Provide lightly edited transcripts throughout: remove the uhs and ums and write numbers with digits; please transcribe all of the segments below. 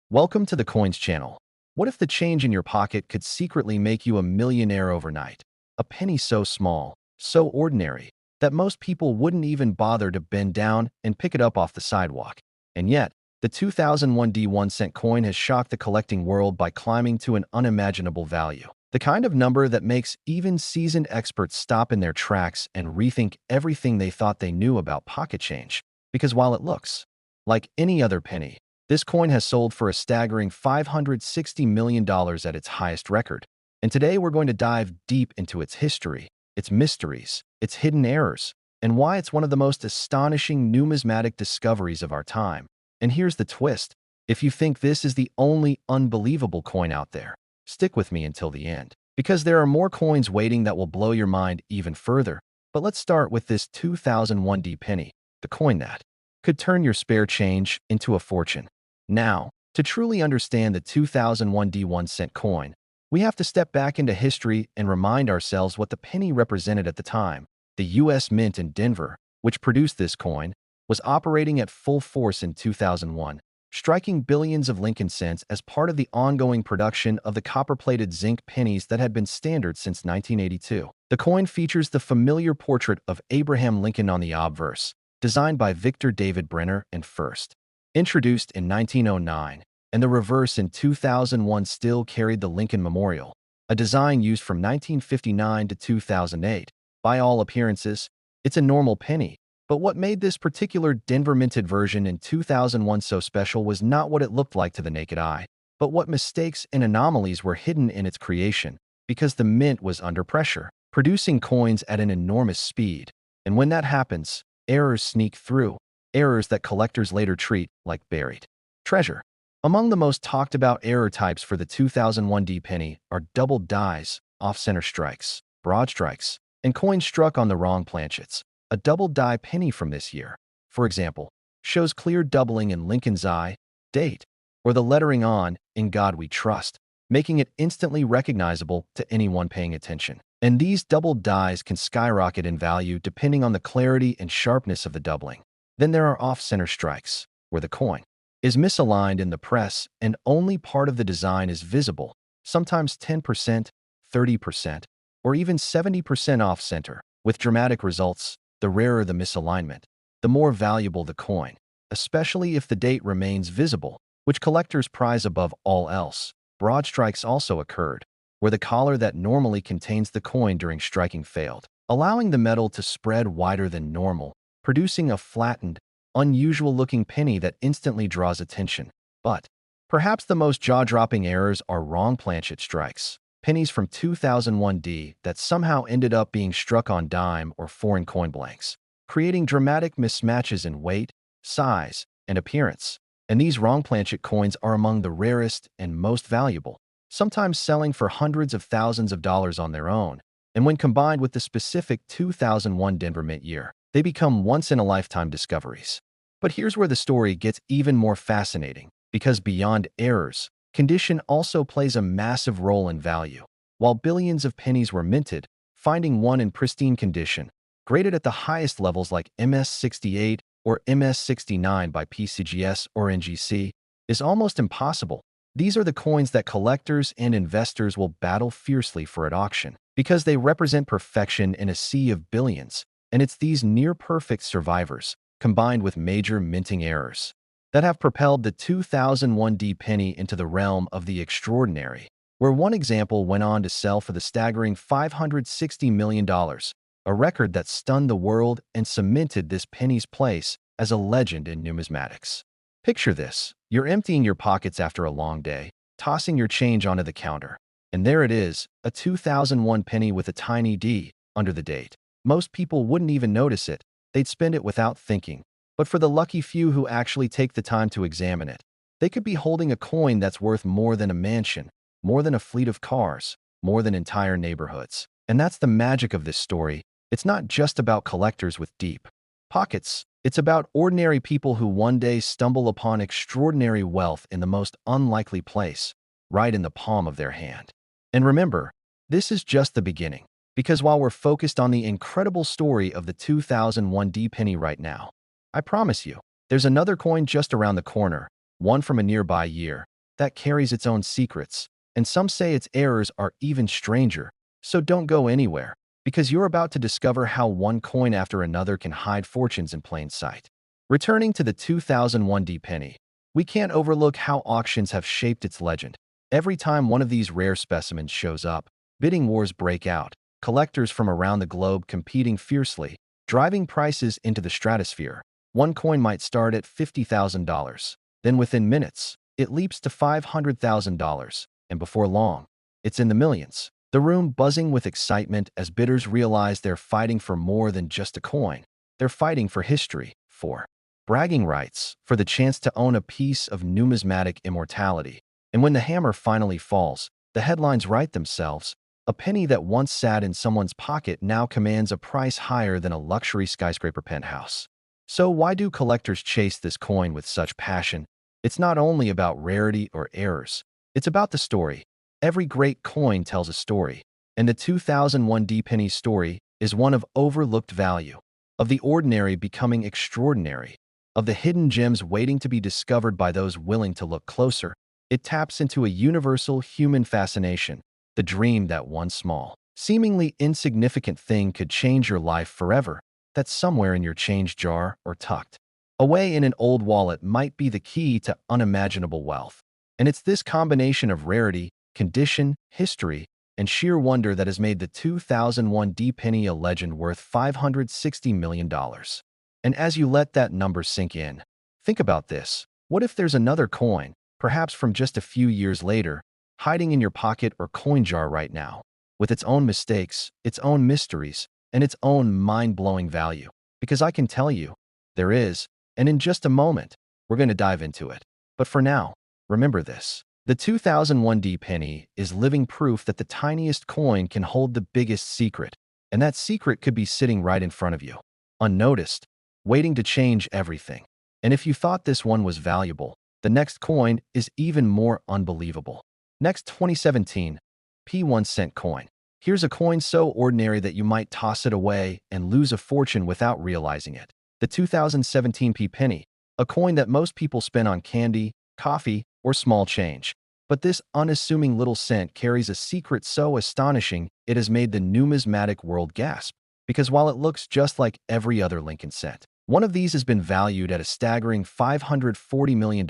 Welcome to the Coins channel. What if the change in your pocket could secretly make you a millionaire overnight? A penny so small, so ordinary, that most people wouldn't even bother to bend down and pick it up off the sidewalk. And yet, the 2001 D1 cent coin has shocked the collecting world by climbing to an unimaginable value. The kind of number that makes even seasoned experts stop in their tracks and rethink everything they thought they knew about pocket change. Because while it looks like any other penny, this coin has sold for a staggering $560 million at its highest record. And today we're going to dive deep into its history, its mysteries, its hidden errors, and why it's one of the most astonishing numismatic discoveries of our time. And here's the twist. If you think this is the only unbelievable coin out there, stick with me until the end, because there are more coins waiting that will blow your mind even further. But let's start with this 2001 D penny, the coin that could turn your spare change into a fortune. Now, to truly understand the 2001 D1 cent coin, we have to step back into history and remind ourselves what the penny represented at the time. The U.S. Mint in Denver, which produced this coin, was operating at full force in 2001, striking billions of Lincoln cents as part of the ongoing production of the copper-plated zinc pennies that had been standard since 1982. The coin features the familiar portrait of Abraham Lincoln on the obverse, designed by Victor David Brenner and first introduced in 1909, and the reverse in 2001 still carried the Lincoln Memorial, a design used from 1959 to 2008. By all appearances, it's a normal penny, but what made this particular Denver minted version in 2001 so special was not what it looked like to the naked eye, but what mistakes and anomalies were hidden in its creation, because the mint was under pressure, producing coins at an enormous speed. And when that happens, errors sneak through, errors that collectors later treat like buried treasure. Among the most talked about error types for the 2001 D penny are double dies, off-center strikes, broad strikes, and coins struck on the wrong planchets. A double die penny from this year, for example, shows clear doubling in Lincoln's eye, date, or the lettering on "In God We Trust," making it instantly recognizable to anyone paying attention. And these double dies can skyrocket in value depending on the clarity and sharpness of the doubling. Then there are off-center strikes, where the coin is misaligned in the press and only part of the design is visible, sometimes 10%, 30%, or even 70% off-center. With dramatic results, the rarer the misalignment, the more valuable the coin, especially if the date remains visible, which collectors prize above all else. Broad strikes also occurred, where the collar that normally contains the coin during striking failed, allowing the metal to spread wider than normal, producing a flattened, unusual-looking penny that instantly draws attention. But perhaps the most jaw-dropping errors are wrong planchet strikes, pennies from 2001 D that somehow ended up being struck on dime or foreign coin blanks, creating dramatic mismatches in weight, size, and appearance. And these wrong planchet coins are among the rarest and most valuable, sometimes selling for hundreds of thousands of dollars on their own. And when combined with the specific 2001 Denver Mint year, they become once-in-a-lifetime discoveries. But here's where the story gets even more fascinating, because beyond errors, condition also plays a massive role in value. While billions of pennies were minted, finding one in pristine condition, graded at the highest levels like MS68 or MS69 by PCGS or NGC, is almost impossible. These are the coins that collectors and investors will battle fiercely for at auction, because they represent perfection in a sea of billions. And it's these near-perfect survivors, combined with major minting errors, that have propelled the 2001 D penny into the realm of the extraordinary, where one example went on to sell for the staggering $560 million, a record that stunned the world and cemented this penny's place as a legend in numismatics. Picture this. You're emptying your pockets after a long day, tossing your change onto the counter, and there it is, a 2001 penny with a tiny D under the date. Most people wouldn't even notice it. They'd spend it without thinking. But for the lucky few who actually take the time to examine it, they could be holding a coin that's worth more than a mansion, more than a fleet of cars, more than entire neighborhoods. And that's the magic of this story. It's not just about collectors with deep pockets. It's about ordinary people who one day stumble upon extraordinary wealth in the most unlikely place, right in the palm of their hand. And remember, this is just the beginning. Because while we're focused on the incredible story of the 2001 D penny right now, I promise you, there's another coin just around the corner, one from a nearby year, that carries its own secrets, and some say its errors are even stranger. So don't go anywhere, because you're about to discover how one coin after another can hide fortunes in plain sight. Returning to the 2001 D penny, we can't overlook how auctions have shaped its legend. Every time one of these rare specimens shows up, bidding wars break out, collectors from around the globe competing fiercely, driving prices into the stratosphere. One coin might start at $50,000. Then within minutes, it leaps to $500,000, and before long, it's in the millions. The room buzzing with excitement as bidders realize they're fighting for more than just a coin. They're fighting for history, for bragging rights, for the chance to own a piece of numismatic immortality. And when the hammer finally falls, the headlines write themselves. A penny that once sat in someone's pocket now commands a price higher than a luxury skyscraper penthouse. So why do collectors chase this coin with such passion? It's not only about rarity or errors. It's about the story. Every great coin tells a story, and the 2001 D penny story is one of overlooked value, of the ordinary becoming extraordinary, of the hidden gems waiting to be discovered by those willing to look closer. It taps into a universal human fascination, the dream that one small, seemingly insignificant thing could change your life forever, that's somewhere in your change jar or tucked away in an old wallet might be the key to unimaginable wealth. And it's this combination of rarity, condition, history, and sheer wonder that has made the 2001 D penny a legend worth $560 million. And as you let that number sink in, think about this. What if there's another coin, perhaps from just a few years later, hiding in your pocket or coin jar right now, with its own mistakes, its own mysteries, and its own mind-blowing value? Because I can tell you, there is, and in just a moment, we're going to dive into it. But for now, remember this. The 2001 D penny is living proof that the tiniest coin can hold the biggest secret, and that secret could be sitting right in front of you, unnoticed, waiting to change everything. And if you thought this one was valuable, the next coin is even more unbelievable. Next, 2017 P1 cent coin. Here's a coin so ordinary that you might toss it away and lose a fortune without realizing it. The 2017 P penny, a coin that most people spend on candy, coffee, or small change. But this unassuming little cent carries a secret so astonishing it has made the numismatic world gasp. Because while it looks just like every other Lincoln cent, one of these has been valued at a staggering $540 million,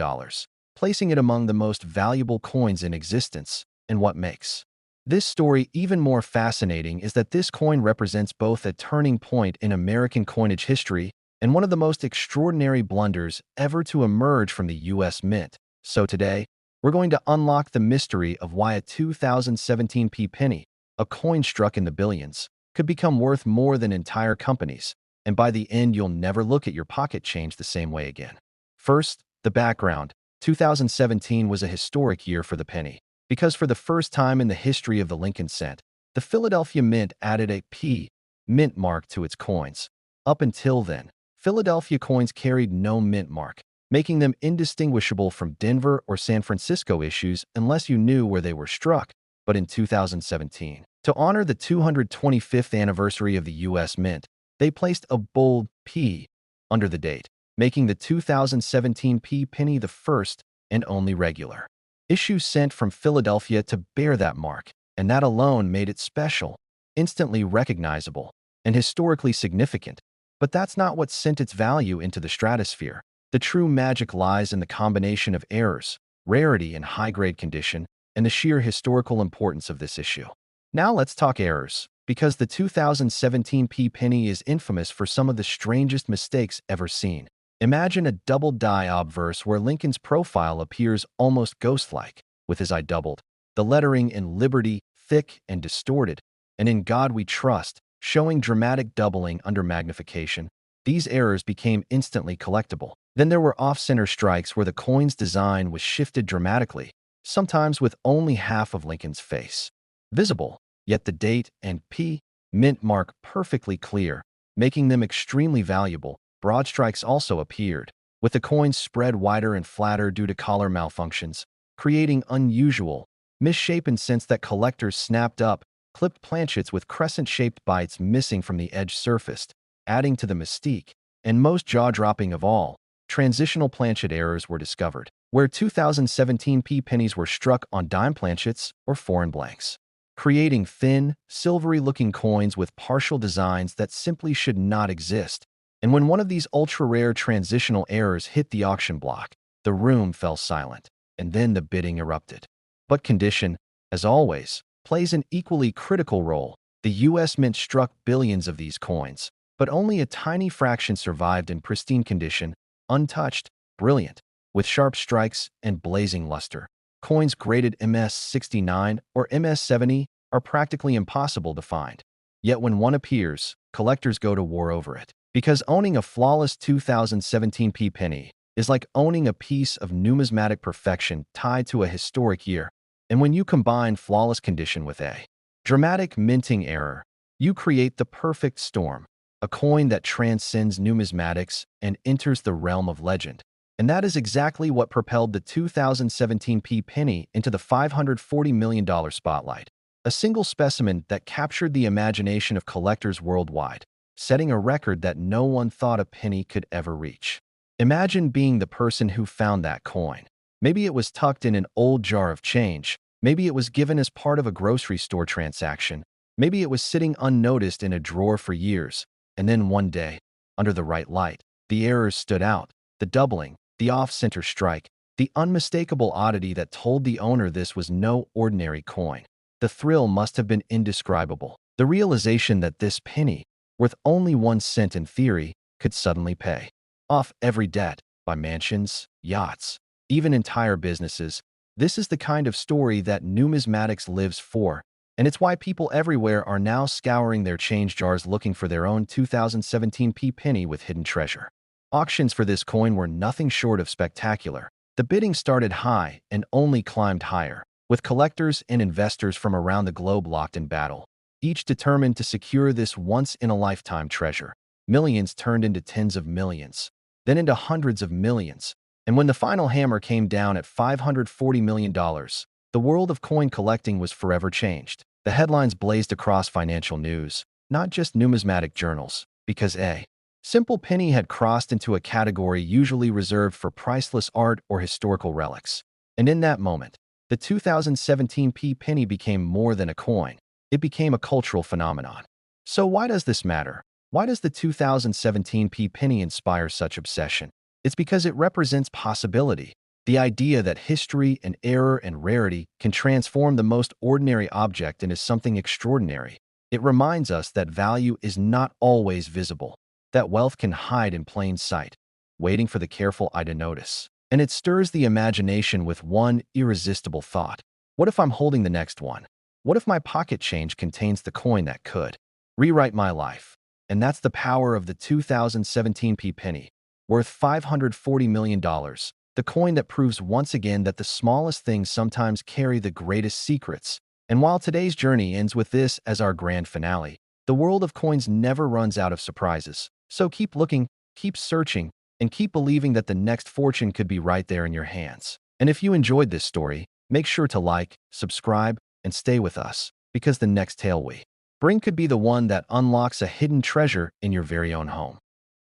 placing it among the most valuable coins in existence. And what makes this story even more fascinating is that this coin represents both a turning point in American coinage history and one of the most extraordinary blunders ever to emerge from the U.S. Mint. So today, we're going to unlock the mystery of why a 2017 P penny, a coin struck in the billions, could become worth more than entire companies, and by the end you'll never look at your pocket change the same way again. First, the background. 2017 was a historic year for the penny, because for the first time in the history of the Lincoln cent, the Philadelphia Mint added a P mint mark to its coins. Up until then, Philadelphia coins carried no mint mark, making them indistinguishable from Denver or San Francisco issues unless you knew where they were struck. But in 2017, to honor the 225th anniversary of the U.S. Mint, they placed a bold P under the date, making the 2017 P penny the first and only regular issue sent from Philadelphia to bear that mark, and that alone made it special, instantly recognizable, and historically significant. But that's not what sent its value into the stratosphere. The true magic lies in the combination of errors, rarity, and high-grade condition, and the sheer historical importance of this issue. Now let's talk errors, because the 2017 P penny is infamous for some of the strangest mistakes ever seen. Imagine a double-die obverse where Lincoln's profile appears almost ghost-like, with his eye doubled, the lettering in Liberty thick and distorted, and In God We Trust showing dramatic doubling under magnification. These errors became instantly collectible. Then there were off-center strikes where the coin's design was shifted dramatically, sometimes with only half of Lincoln's face visible, yet the date and P mint mark perfectly clear, making them extremely valuable. Broad strikes also appeared, with the coins spread wider and flatter due to collar malfunctions, creating unusual, misshapen cents that collectors snapped up, clipped planchets with crescent-shaped bites missing from the edge surfaced, adding to the mystique. And most jaw-dropping of all, transitional planchet errors were discovered, where 2017p pennies were struck on dime planchets or foreign blanks, creating thin, silvery-looking coins with partial designs that simply should not exist. And when one of these ultra-rare transitional errors hit the auction block, the room fell silent, and then the bidding erupted. But condition, as always, plays an equally critical role. The U.S. Mint struck billions of these coins, but only a tiny fraction survived in pristine condition, untouched, brilliant, with sharp strikes and blazing luster. Coins graded MS-69 or MS-70 are practically impossible to find. Yet when one appears, collectors go to war over it. Because owning a flawless 2017p penny is like owning a piece of numismatic perfection tied to a historic year. And when you combine flawless condition with a dramatic minting error, you create the perfect storm, a coin that transcends numismatics and enters the realm of legend. And that is exactly what propelled the 2017p penny into the $540 million spotlight, a single specimen that captured the imagination of collectors worldwide, setting a record that no one thought a penny could ever reach. Imagine being the person who found that coin. Maybe it was tucked in an old jar of change. Maybe it was given as part of a grocery store transaction. Maybe it was sitting unnoticed in a drawer for years. And then one day, under the right light, the errors stood out. The doubling, the off-center strike, the unmistakable oddity that told the owner this was no ordinary coin. The thrill must have been indescribable. The realization that this penny, worth only 1 cent in theory, could suddenly pay off every debt, buy mansions, yachts, even entire businesses. This is the kind of story that numismatics lives for, and it's why people everywhere are now scouring their change jars looking for their own 2017p penny with hidden treasure. Auctions for this coin were nothing short of spectacular. The bidding started high and only climbed higher, with collectors and investors from around the globe locked in battle, each determined to secure this once-in-a-lifetime treasure. Millions turned into tens of millions, then into hundreds of millions. And when the final hammer came down at $540 million, the world of coin collecting was forever changed. The headlines blazed across financial news, not just numismatic journals, because a simple penny had crossed into a category usually reserved for priceless art or historical relics. And in that moment, the 2017p penny became more than a coin. It became a cultural phenomenon. So why does this matter? Why does the 2017p penny inspire such obsession? It's because it represents possibility. The idea that history and error and rarity can transform the most ordinary object into something extraordinary. It reminds us that value is not always visible, that wealth can hide in plain sight, waiting for the careful eye to notice. And it stirs the imagination with one irresistible thought. What if I'm holding the next one? What if my pocket change contains the coin that could rewrite my life? And that's the power of the 2017p penny, worth $540 million. The coin that proves once again that the smallest things sometimes carry the greatest secrets. And while today's journey ends with this as our grand finale, the world of coins never runs out of surprises. So keep looking, keep searching, and keep believing that the next fortune could be right there in your hands. And if you enjoyed this story, make sure to like, subscribe, and stay with us, because the next tale we bring could be the one that unlocks a hidden treasure in your very own home.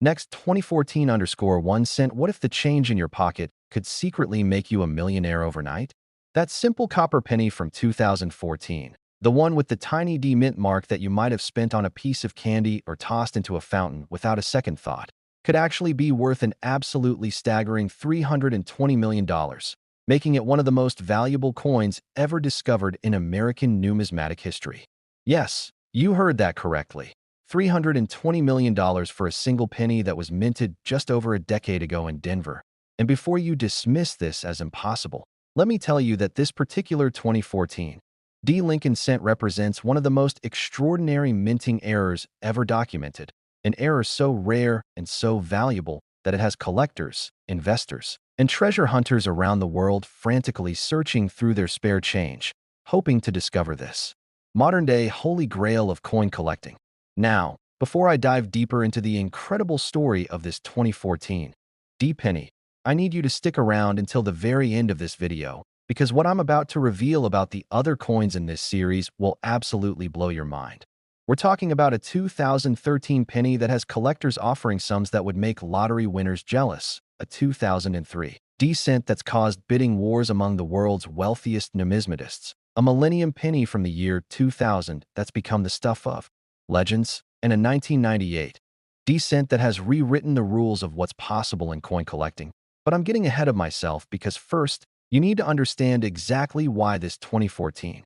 Next, 2014_1 cent. What if the change in your pocket could secretly make you a millionaire overnight? That simple copper penny from 2014, the one with the tiny D mint mark that you might have spent on a piece of candy or tossed into a fountain without a second thought, could actually be worth an absolutely staggering $320 million, making it one of the most valuable coins ever discovered in American numismatic history. Yes, you heard that correctly. $320 million for a single penny that was minted just over a decade ago in Denver. And before you dismiss this as impossible, let me tell you that this particular 2014 D. Lincoln cent represents one of the most extraordinary minting errors ever documented, an error so rare and so valuable that it has collectors, investors, and treasure hunters around the world frantically searching through their spare change, hoping to discover this modern-day holy grail of coin collecting. Now, before I dive deeper into the incredible story of this 2014 D penny, I need you to stick around until the very end of this video, because what I'm about to reveal about the other coins in this series will absolutely blow your mind. We're talking about a 2013 penny that has collectors offering sums that would make lottery winners jealous. a 2003 descent that's caused bidding wars among the world's wealthiest numismatists, a Millennium Penny from the year 2000 that's become the stuff of legends, and a 1998 descent that has rewritten the rules of what's possible in coin collecting. But I'm getting ahead of myself because first, you need to understand exactly why this 2014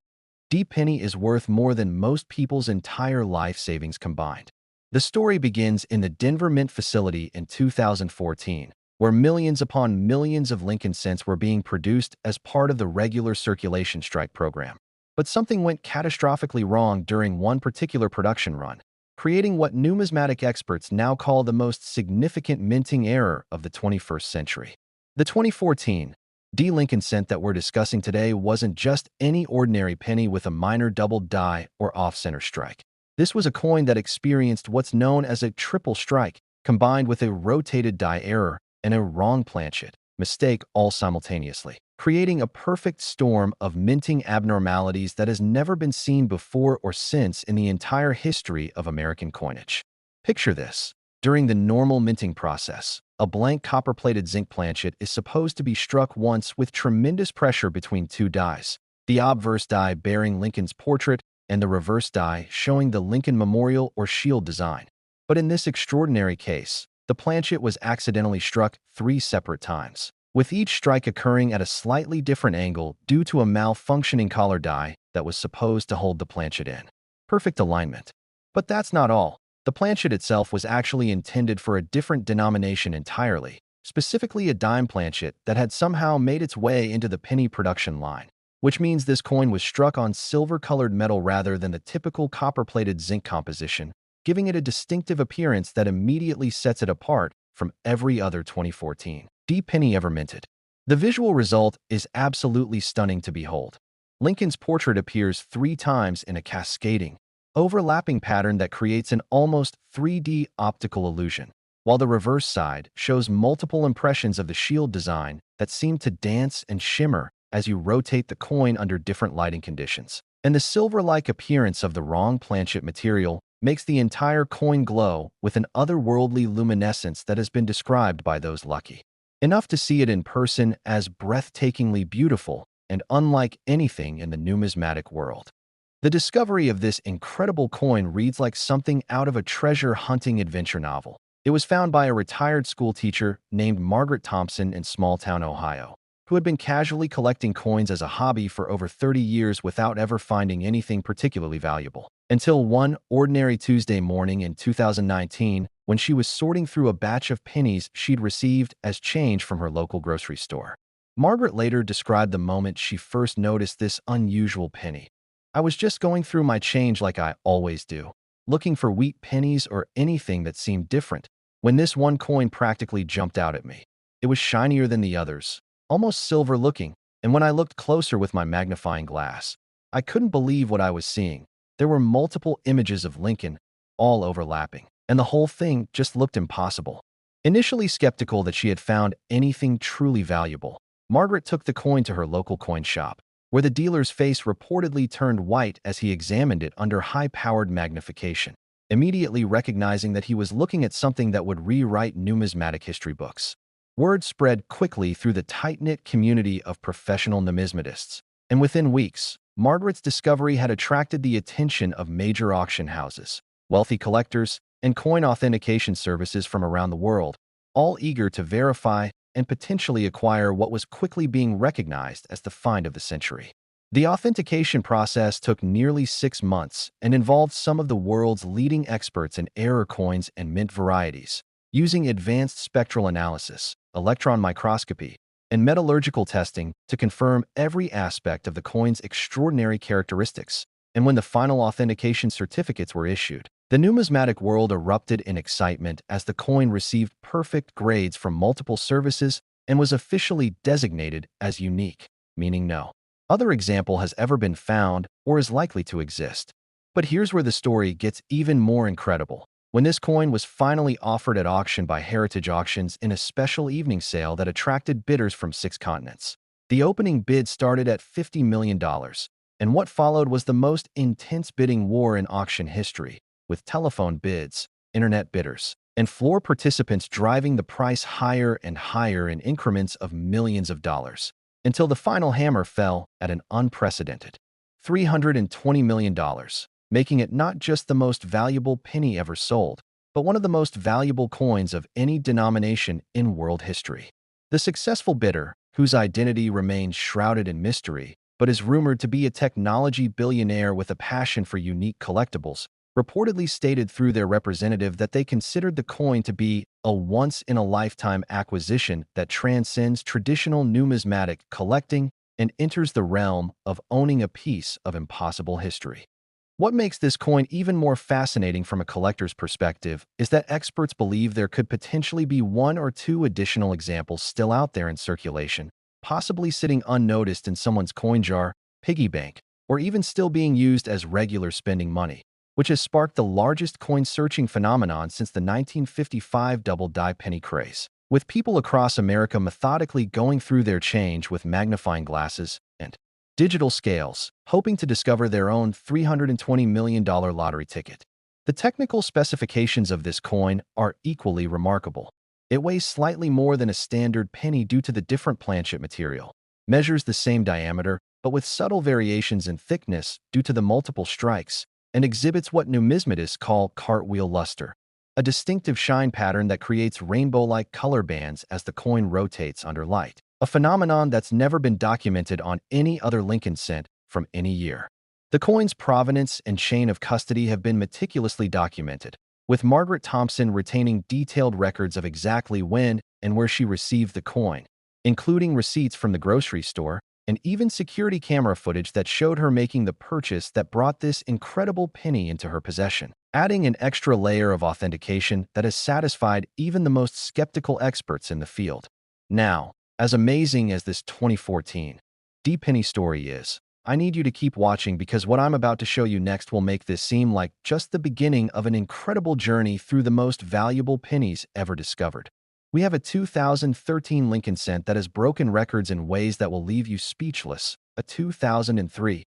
D penny is worth more than most people's entire life savings combined. The story begins in the Denver Mint facility in 2014, where millions upon millions of Lincoln cents were being produced as part of the regular circulation strike program. But something went catastrophically wrong during one particular production run, creating what numismatic experts now call the most significant minting error of the 21st century. The 2014 D Lincoln cent that we're discussing today wasn't just any ordinary penny with a minor doubled die or off-center strike. This was a coin that experienced what's known as a triple strike, combined with a rotated die error and a wrong planchet mistake all simultaneously, creating a perfect storm of minting abnormalities that has never been seen before or since in the entire history of American coinage. Picture this. During the normal minting process, a blank copper-plated zinc planchet is supposed to be struck once with tremendous pressure between two dies, the obverse die bearing Lincoln's portrait and the reverse die showing the Lincoln Memorial or Shield design. But in this extraordinary case, the planchet was accidentally struck 3 separate times, with each strike occurring at a slightly different angle due to a malfunctioning collar die that was supposed to hold the planchet in perfect alignment. But that's not all. The planchet itself was actually intended for a different denomination entirely, specifically a dime planchet that had somehow made its way into the penny production line, which means this coin was struck on silver-colored metal rather than the typical copper-plated zinc composition, giving it a distinctive appearance that immediately sets it apart from every other 2014 D penny ever minted. The visual result is absolutely stunning to behold. Lincoln's portrait appears 3 times in a cascading, overlapping pattern that creates an almost 3D optical illusion, while the reverse side shows multiple impressions of the shield design that seem to dance and shimmer as you rotate the coin under different lighting conditions. And the silver-like appearance of the wrong planchet material makes the entire coin glow with an otherworldly luminescence that has been described by those lucky enough to see it in person as breathtakingly beautiful and unlike anything in the numismatic world. The discovery of this incredible coin reads like something out of a treasure-hunting adventure novel. It was found by a retired school teacher named Margaret Thompson in small-town Ohio, who had been casually collecting coins as a hobby for over 30 years without ever finding anything particularly valuable. Until one ordinary Tuesday morning in 2019, when she was sorting through a batch of pennies she'd received as change from her local grocery store. Margaret later described the moment she first noticed this unusual penny. "I was just going through my change like I always do, looking for wheat pennies or anything that seemed different, when this one coin practically jumped out at me. It was shinier than the others, almost silver-looking, and when I looked closer with my magnifying glass, I couldn't believe what I was seeing. There were multiple images of Lincoln, all overlapping, and the whole thing just looked impossible." Initially skeptical that she had found anything truly valuable, Margaret took the coin to her local coin shop, where the dealer's face reportedly turned white as he examined it under high-powered magnification, immediately recognizing that he was looking at something that would rewrite numismatic history books. Word spread quickly through the tight-knit community of professional numismatists, and within weeks, Margaret's discovery had attracted the attention of major auction houses, wealthy collectors, and coin authentication services from around the world, all eager to verify and potentially acquire what was quickly being recognized as the find of the century. The authentication process took nearly 6 months and involved some of the world's leading experts in error coins and mint varieties, using advanced spectral analysis, electron microscopy, and metallurgical testing to confirm every aspect of the coin's extraordinary characteristics. And when the final authentication certificates were issued, the numismatic world erupted in excitement as the coin received perfect grades from multiple services and was officially designated as unique, meaning no other example has ever been found or is likely to exist. But here's where the story gets even more incredible. When this coin was finally offered at auction by Heritage Auctions in a special evening sale that attracted bidders from 6 continents, the opening bid started at $50 million, and what followed was the most intense bidding war in auction history, with telephone bids, internet bidders, and floor participants driving the price higher and higher in increments of millions of dollars, until the final hammer fell at an unprecedented $320 million, making it not just the most valuable penny ever sold, but one of the most valuable coins of any denomination in world history. The successful bidder, whose identity remains shrouded in mystery, but is rumored to be a technology billionaire with a passion for unique collectibles, reportedly stated through their representative that they considered the coin to be a once-in-a-lifetime acquisition that transcends traditional numismatic collecting and enters the realm of owning a piece of impossible history. What makes this coin even more fascinating from a collector's perspective is that experts believe there could potentially be one or two additional examples still out there in circulation, possibly sitting unnoticed in someone's coin jar, piggy bank, or even still being used as regular spending money, which has sparked the largest coin-searching phenomenon since the 1955 double-die penny craze, with people across America methodically going through their change with magnifying glasses and digital scales, hoping to discover their own $320 million lottery ticket. The technical specifications of this coin are equally remarkable. It weighs slightly more than a standard penny due to the different planchet material, measures the same diameter, but with subtle variations in thickness due to the multiple strikes, and exhibits what numismatists call cartwheel luster, a distinctive shine pattern that creates rainbow-like color bands as the coin rotates under light, a phenomenon that's never been documented on any other Lincoln cent from any year. The coin's provenance and chain of custody have been meticulously documented, with Margaret Thompson retaining detailed records of exactly when and where she received the coin, including receipts from the grocery store and even security camera footage that showed her making the purchase that brought this incredible penny into her possession, adding an extra layer of authentication that has satisfied even the most skeptical experts in the field. Now, as amazing as this 2014 D-Penny story is, I need you to keep watching because what I'm about to show you next will make this seem like just the beginning of an incredible journey through the most valuable pennies ever discovered. We have a 2013 Lincoln cent that has broken records in ways that will leave you speechless, a 2003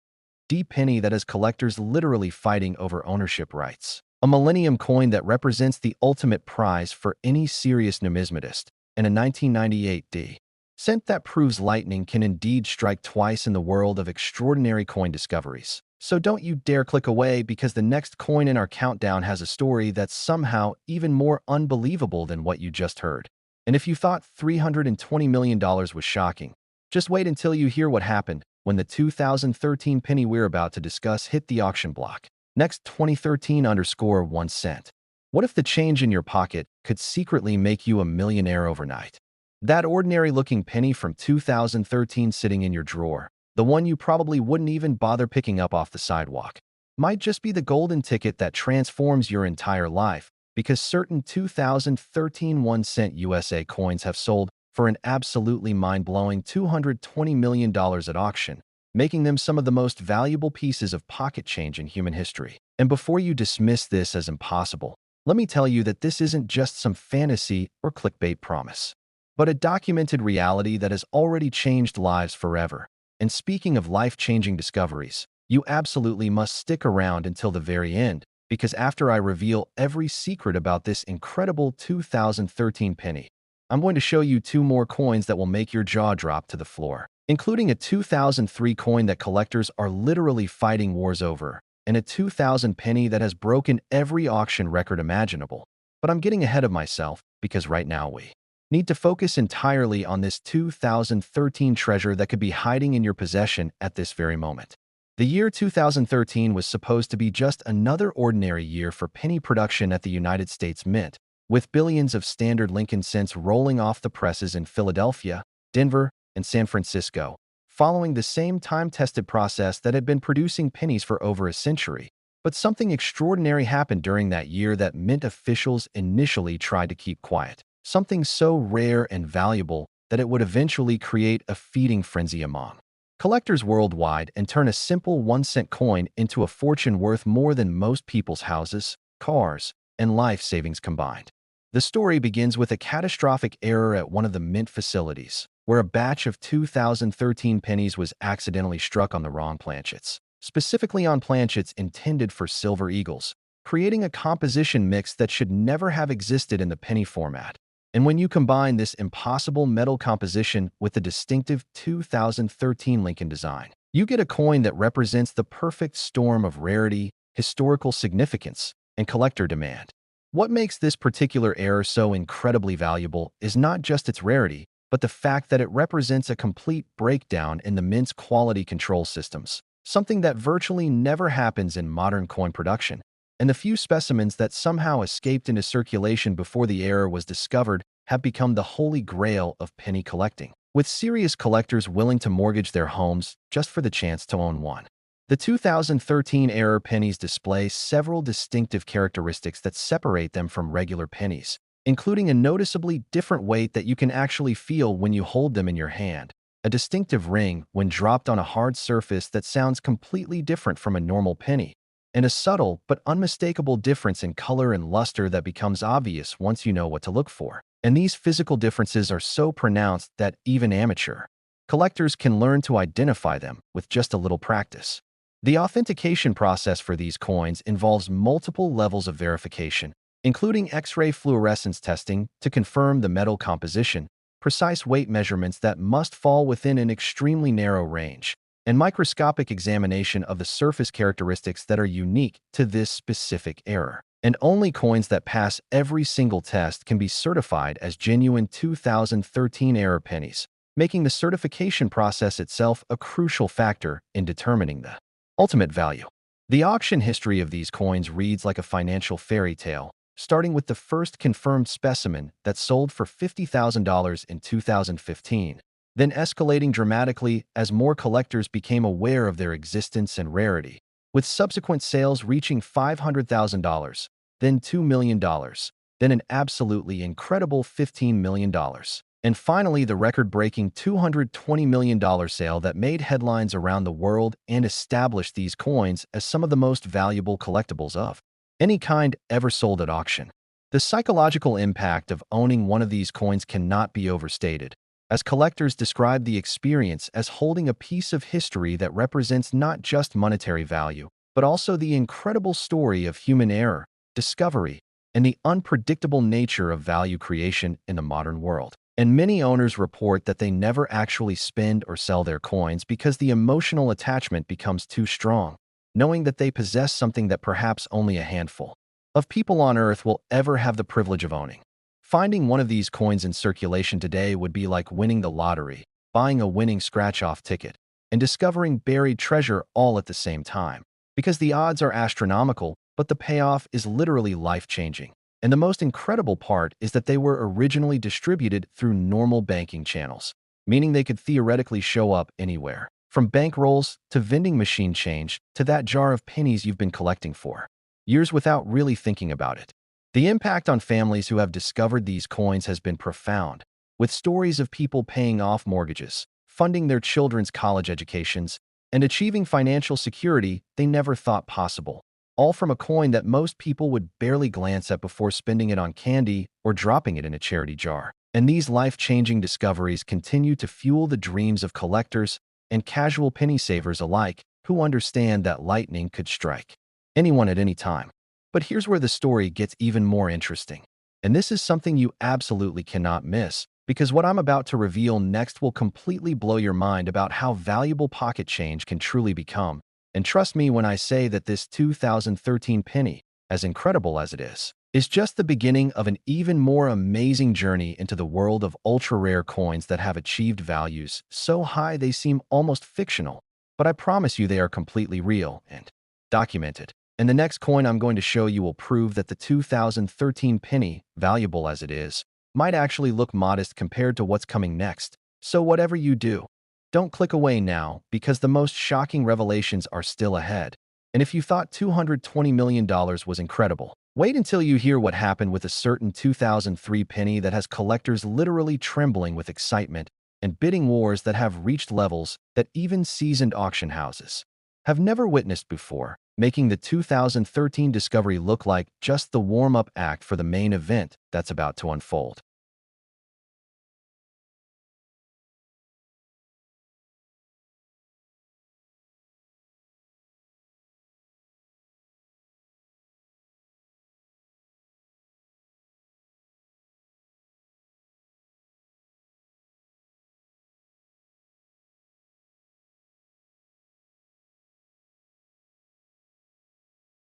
D-Penny that has collectors literally fighting over ownership rights, a Millennium coin that represents the ultimate prize for any serious numismatist, and a 1998 D cent that proves lightning can indeed strike twice in the world of extraordinary coin discoveries. So don't you dare click away because the next coin in our countdown has a story that's somehow even more unbelievable than what you just heard. And if you thought $320 million was shocking, just wait until you hear what happened when the 2013 penny we're about to discuss hit the auction block. Next 2013_1 cent. What if the change in your pocket could secretly make you a millionaire overnight? That ordinary-looking penny from 2013 sitting in your drawer, the one you probably wouldn't even bother picking up off the sidewalk, might just be the golden ticket that transforms your entire life because certain 2013 1-cent USA coins have sold for an absolutely mind-blowing $220 million at auction, making them some of the most valuable pieces of pocket change in human history. And before you dismiss this as impossible, let me tell you that this isn't just some fantasy or clickbait promise, but a documented reality that has already changed lives forever. And speaking of life-changing discoveries, you absolutely must stick around until the very end, because after I reveal every secret about this incredible 2013 penny, I'm going to show you two more coins that will make your jaw drop to the floor, including a 2003 coin that collectors are literally fighting wars over, and a 2000 penny that has broken every auction record imaginable. But I'm getting ahead of myself because right now we need to focus entirely on this 2013 treasure that could be hiding in your possession at this very moment. The year 2013 was supposed to be just another ordinary year for penny production at the United States Mint, with billions of standard Lincoln cents rolling off the presses in Philadelphia, Denver, and San Francisco, following the same time-tested process that had been producing pennies for over a century. But something extraordinary happened during that year that Mint officials initially tried to keep quiet. Something so rare and valuable that it would eventually create a feeding frenzy among collectors worldwide and turn a simple 1-cent coin into a fortune worth more than most people's houses, cars, and life savings combined. The story begins with a catastrophic error at one of the Mint facilities, where a batch of 2013 pennies was accidentally struck on the wrong planchets, specifically on planchets intended for silver eagles, creating a composition mix that should never have existed in the penny format. And when you combine this impossible metal composition with the distinctive 2013 Lincoln design, you get a coin that represents the perfect storm of rarity, historical significance, and collector demand. What makes this particular error so incredibly valuable is not just its rarity, but the fact that it represents a complete breakdown in the mint's quality control systems, something that virtually never happens in modern coin production. And the few specimens that somehow escaped into circulation before the error was discovered have become the holy grail of penny collecting, with serious collectors willing to mortgage their homes just for the chance to own one. The 2013 error pennies display several distinctive characteristics that separate them from regular pennies, including a noticeably different weight that you can actually feel when you hold them in your hand, a distinctive ring when dropped on a hard surface that sounds completely different from a normal penny, and a subtle but unmistakable difference in color and luster that becomes obvious once you know what to look for. And these physical differences are so pronounced that even amateur collectors can learn to identify them with just a little practice. The authentication process for these coins involves multiple levels of verification, including X-ray fluorescence testing to confirm the metal composition, precise weight measurements that must fall within an extremely narrow range, and microscopic examination of the surface characteristics that are unique to this specific error. And only coins that pass every single test can be certified as genuine 2013 error pennies, making the certification process itself a crucial factor in determining the ultimate value. The auction history of these coins reads like a financial fairy tale, starting with the first confirmed specimen that sold for $50,000 in 2015, then escalating dramatically as more collectors became aware of their existence and rarity, with subsequent sales reaching $500,000, then $2 million, then an absolutely incredible $15 million. And finally, the record-breaking $220 million sale that made headlines around the world and established these coins as some of the most valuable collectibles of any kind ever sold at auction. The psychological impact of owning one of these coins cannot be overstated, as collectors describe the experience as holding a piece of history that represents not just monetary value, but also the incredible story of human error, discovery, and the unpredictable nature of value creation in the modern world. And many owners report that they never actually spend or sell their coins because the emotional attachment becomes too strong, knowing that they possess something that perhaps only a handful of people on Earth will ever have the privilege of owning. Finding one of these coins in circulation today would be like winning the lottery, buying a winning scratch-off ticket, and discovering buried treasure all at the same time, because the odds are astronomical, but the payoff is literally life-changing. And the most incredible part is that they were originally distributed through normal banking channels, meaning they could theoretically show up anywhere, from bankrolls to vending machine change to that jar of pennies you've been collecting for years without really thinking about it. The impact on families who have discovered these coins has been profound, with stories of people paying off mortgages, funding their children's college educations, and achieving financial security they never thought possible, all from a coin that most people would barely glance at before spending it on candy or dropping it in a charity jar. And these life-changing discoveries continue to fuel the dreams of collectors and casual penny savers alike who understand that lightning could strike anyone at any time. But here's where the story gets even more interesting. And this is something you absolutely cannot miss, because what I'm about to reveal next will completely blow your mind about how valuable pocket change can truly become. And trust me when I say that this 2013 penny, as incredible as it is just the beginning of an even more amazing journey into the world of ultra-rare coins that have achieved values so high they seem almost fictional. But I promise you they are completely real and documented. And the next coin I'm going to show you will prove that the 2013 penny, valuable as it is, might actually look modest compared to what's coming next. So whatever you do, don't click away now, because the most shocking revelations are still ahead. And if you thought $220 million was incredible, wait until you hear what happened with a certain 2003 penny that has collectors literally trembling with excitement and bidding wars that have reached levels that even seasoned auction houses have never witnessed before, making the 2013 discovery look like just the warm-up act for the main event that's about to unfold.